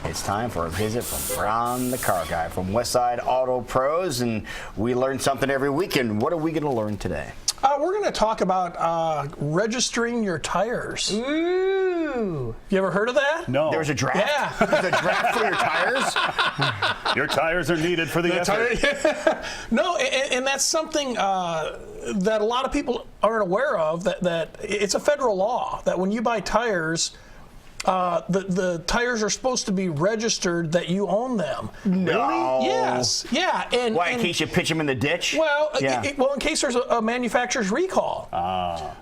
It's time for a visit from Ron the Car Guy from Westside Auto Pros, and we learn something every weekend. What are we going to learn today? We're going to talk about registering your tires. Ooh. You ever heard of that? No. There's a draft? Yeah. There's a draft for your tires? Your tires are needed for the effort. No, and that's something that a lot of people aren't aware of, that it's a federal law that when you buy tires, the tires are supposed to be registered that you own them. No. Yes. Yeah. And Why, in case you pitch them in the ditch? Well, Yeah. in case there's a manufacturer's recall.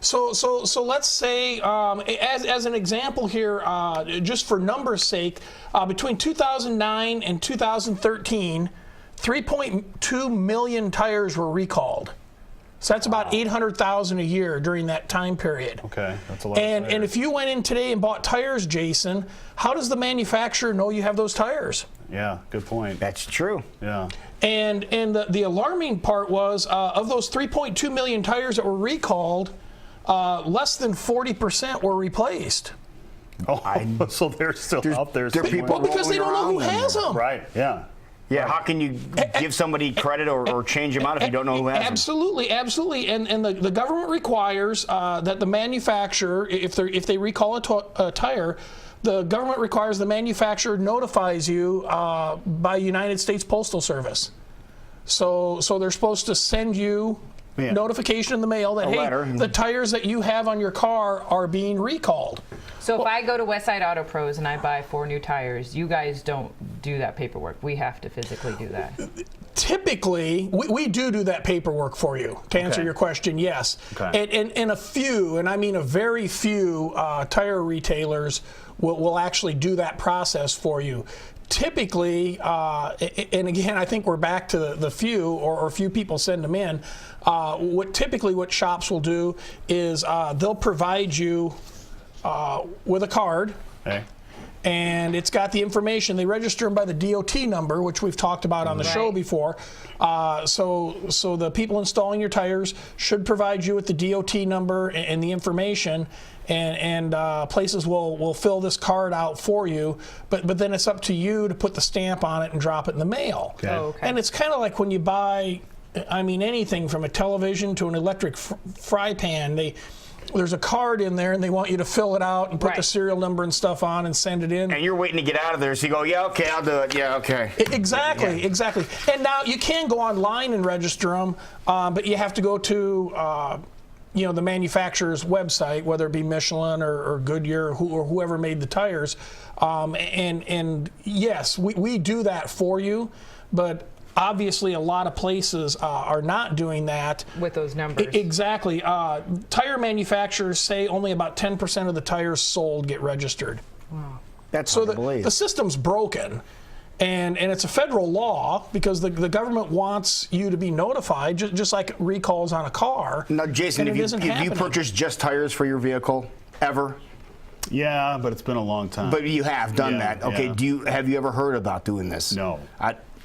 So let's say, as an example here, just for numbers' sake, between 2009 and 2013, 3.2 million tires were recalled. So that's about 800,000 a year during that time period. Okay, that's a lot. And if you went in today and bought tires, Jason, how does the manufacturer know you have those tires? Yeah, good point. That's true. Yeah. And the alarming part was, of those 3.2 million tires that were recalled, less than 40% were replaced. Oh, so they're still out there. There are people Well, because they don't know who rolling around has them. Right, yeah. Yeah, how can you give somebody credit or change them out if you don't know who has them? Absolutely, absolutely. And the government requires that the manufacturer, if they recall a tire, the government requires the manufacturer notifies you by United States Postal Service. So they're supposed to send you notification in the mail that, hey, the tires that you have on your car are being recalled. So if I go to Westside Auto Pros and I buy 4 new tires, you guys don't do that paperwork. We have to physically do that. Typically, we do that paperwork for you. To answer your question, yes. Okay. And a few, and I mean a very few, tire retailers will actually do that process for you. Typically, and again, I think we're back to the few, or few people send them in. What shops will do is they'll provide you with a card. Okay. And it's got the information. They register them by the DOT number, which we've talked about on the show before. So the people installing your tires should provide you with the DOT number and the information, and places will fill this card out for you. But then it's up to you to put the stamp on it and drop it in the mail. Okay. Oh, okay. And it's kind of like when you buy, anything from a television to an electric fry pan. There's a card in there, and they want you to fill it out and put the serial number and stuff on and send it in. And you're waiting to get out of there, so you go, yeah, okay, I'll do it. Yeah, okay. Exactly. And now you can go online and register them, but you have to go to the manufacturer's website, whether it be Michelin or Goodyear or whoever made the tires. And yes, we do that for you, but obviously, a lot of places are not doing that. With those numbers. Exactly. Tire manufacturers say only about 10% of the tires sold get registered. Wow. That's so hard to believe. The system's broken. And it's a federal law because the government wants you to be notified, just like recalls on a car. Now, Jason, have you purchased just tires for your vehicle ever? Yeah, but it's been a long time. But you have done that. Okay. Yeah. Have you ever heard about doing this? No.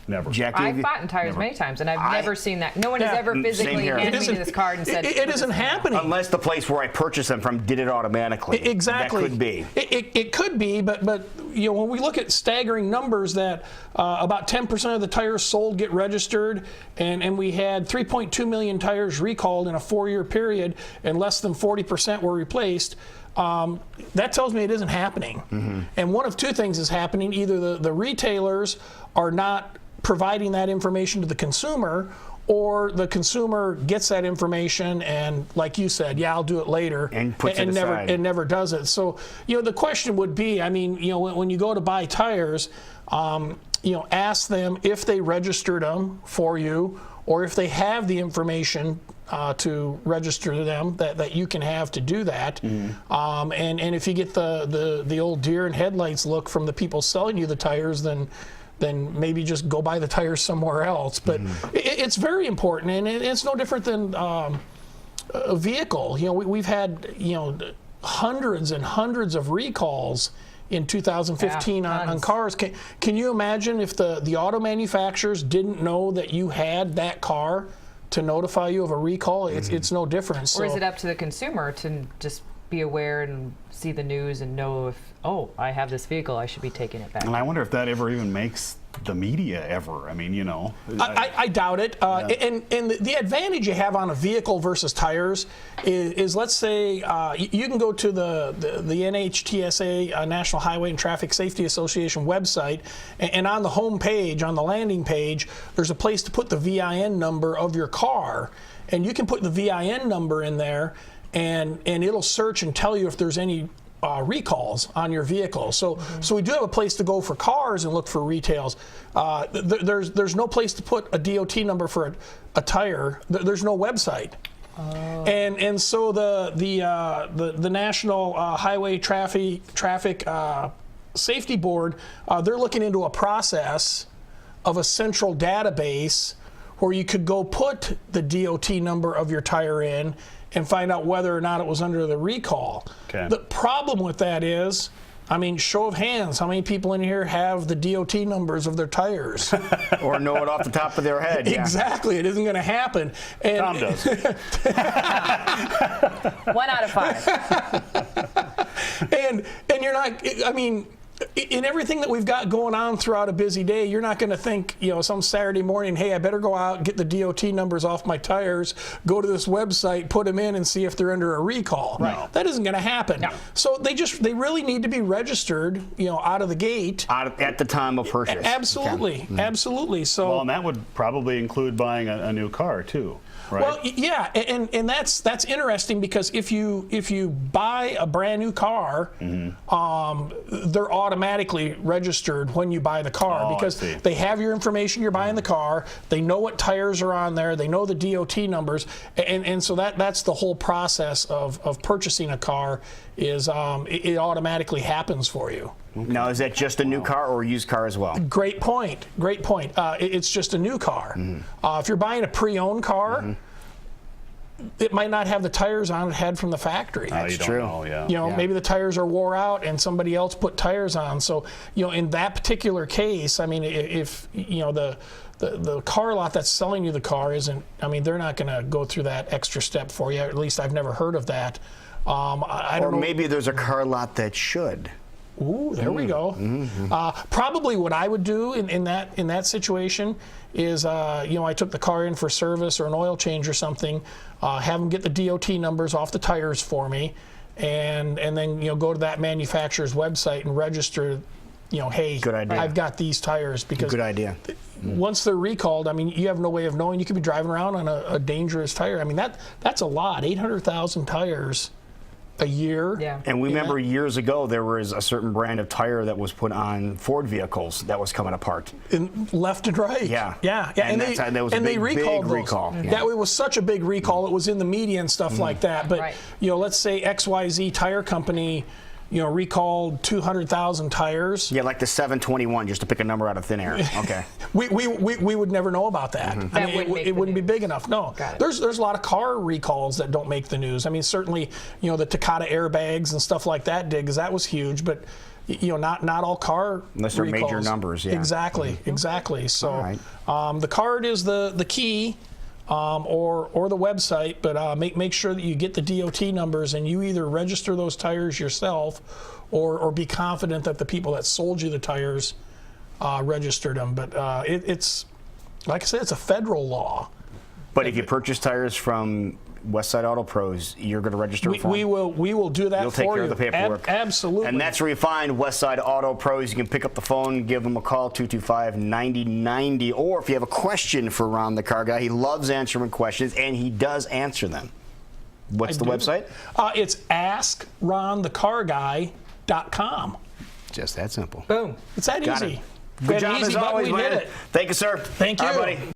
Never. Jackie, I've bought in tires many times, and I've never seen that. No one has ever physically handed me this card and said, it isn't happening. Unless the place where I purchased them from did it automatically. Exactly. That could be. It could be, but when we look at staggering numbers that about 10% of the tires sold get registered, and we had 3.2 million tires recalled in a 4-year period, and less than 40% were replaced, that tells me it isn't happening. Mm-hmm. And one of two things is happening. Either the retailers are not providing that information to the consumer, or the consumer gets that information and, like you said, I'll do it later, and puts it aside. never does it. So the question would be, when you go to buy tires, ask them if they registered them for you, or if they have the information to register them that you can have to do that. Mm-hmm. And if you get the old deer in headlights look from the people selling you the tires, then maybe just go buy the tires somewhere else. But it's very important, and it's no different than a vehicle. We've had hundreds and hundreds of recalls in 2015 on cars. Can you imagine if the auto manufacturers didn't know that you had that car to notify you of a recall? It's no different. Or is it up to the consumer to just be aware and see the news and know if, oh, I have this vehicle, I should be taking it back. And I wonder if that ever even makes the media ever. I mean, you know. I doubt it. And the advantage you have on a vehicle versus tires is let's say you can go to the NHTSA, National Highway and Traffic Safety Association website, and on the home page, on the landing page, there's a place to put the VIN number of your car. And you can put the VIN number in there, and it'll search and tell you if there's any recalls on your vehicle. So we do have a place to go for cars and look for retails. There's no place to put a DOT number for a tire. There's no website. Oh. And so the National Highway Traffic Safety Board, they're looking into a process of a central database where you could go put the DOT number of your tire in and find out whether or not it was under the recall. Okay. The problem with that is, I mean, show of hands, how many people in here have the DOT numbers of their tires? Or know it off the top of their head. Yeah. Exactly. It isn't going to happen. And Tom does. 1 out of 5. and you're not, I mean, in everything that we've got going on throughout a busy day, you're not going to think, some Saturday morning, hey, I better go out, get the DOT numbers off my tires, go to this website, put them in, and see if they're under a recall. Right. That isn't going to happen. No. So they really need to be registered, out of the gate. At the time of purchase. Absolutely, Okay. Absolutely. So. Well, and that would probably include buying a new car too, right? Well, yeah, and that's interesting because if you buy a brand new car, they're automatically registered when you buy the car because they have your information. You're buying the car. They know what tires are on there. They know the DOT numbers, and so that's the whole process of purchasing a car is it automatically happens for you. Now, is that just a new car or a used car as well? Great point. It's just a new car. If you're buying a pre-owned car, it might not have the tires on it had from the factory. That's true. Maybe the tires are wore out and somebody else put tires on. So, in that particular case, I mean, if the car lot that's selling you the car isn't, I mean, they're not going to go through that extra step for you. At least I've never heard of that. I don't know. Maybe there's a car lot that should. Ooh, there we go. Probably what I would do in that situation is, I took the car in for service or an oil change or something, have them get the DOT numbers off the tires for me, and then go to that manufacturer's website and register. Hey, good idea. I've got these tires because good idea. Once they're recalled, I mean, you have no way of knowing. You could be driving around on a dangerous tire. I mean, that's a lot. 800,000 tires a year. Yeah. And we remember years ago there was a certain brand of tire that was put on Ford vehicles that was coming apart. Left and right. Yeah. And that was a they big recalled those. recall. Yeah. That it was such a big recall. It was in the media and stuff like that. But Right. Let's say XYZ tire company, recalled 200,000 tires. Yeah, like the 721, just to pick a number out of thin air. Okay. We would never know about that. I mean, it wouldn't be big enough. No. There's a lot of car recalls that don't make the news. I mean, certainly, the Takata airbags and stuff like that did, because that was huge. But not all car unless they're recalls. major numbers. Yeah. Exactly. So All right. the card is the key. Or the website, but make sure that you get the DOT numbers and you either register those tires yourself or be confident that the people that sold you the tires registered them. But it's, like I said, it's a federal law. But if you purchase tires from Westside Auto Pros, you're going to register for them? We will do that You'll for take you. care of the paperwork. Absolutely. And that's where you find Westside Auto Pros. You can pick up the phone, give them a call, 225-9090. Or if you have a question for Ron the Car Guy, he loves answering questions, and he does answer them. What's the website? It's AskRonTheCarGuy.com. Just that simple. Boom. It's that Got easy. it. Good job easy, as but always, we did man. it. Thank you, sir. Thank you. All right, buddy.